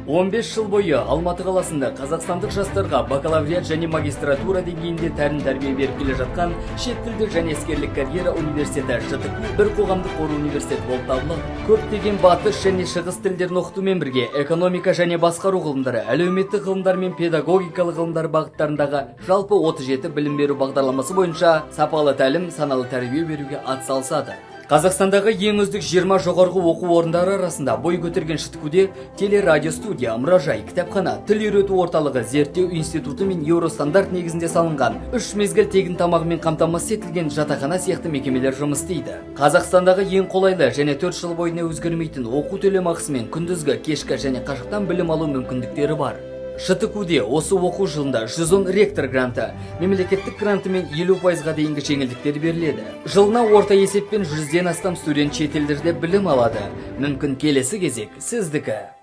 15 жыл бойы Алматы қаласында қазақстандық жастарға бакалавриат және магистратура деңгейінде тәлім тәрбие беріп келе жатқан шет тілдік және іскерлік карьера университеті ЖТКУ бір қоғамдық қор университет болып табылып, көптеген батыс және шығыс тілдерін оқытумен бірге экономика және басқару ғылымдары, әлеуметтік ғылымдар мен педагогикалық ғылымдар бағыттарындағы жалпы 37 білім беру бағдарламасы бойынша сапалы тәлім, саналы тәрбие беруге атсалысады. Қазақстандағы ең үздік 20 жоғарғы оқу орындары арасында бой көтерген ЖТКУде телерадиостудия, мұражай, кітапхана, тіл үйрету орталығы, зерттеу институты мен Еуростандарт негізінде салынған 3 мезгіл тегін тамағымен қамтамасыз етілген жатақхана сияқты мекемелер жұмыс істейді. Қазақстандағы ең қолайлы және 4 жыл бойына өзгермейтін оқу төлемақысы мен күндізгі, кешкі және қашықтан білім алу мүмкіндіктері бар. ЖТКУде осы оқу жылында 110 ректор гранты, мемлекеттік гранты мен 50%-ға дейінгі жеңілдіктер беріледі. Жылына орта есеппен 100-ден астам студент шет елдерде білім алады. Мүмкін келесі кезек сіздікі.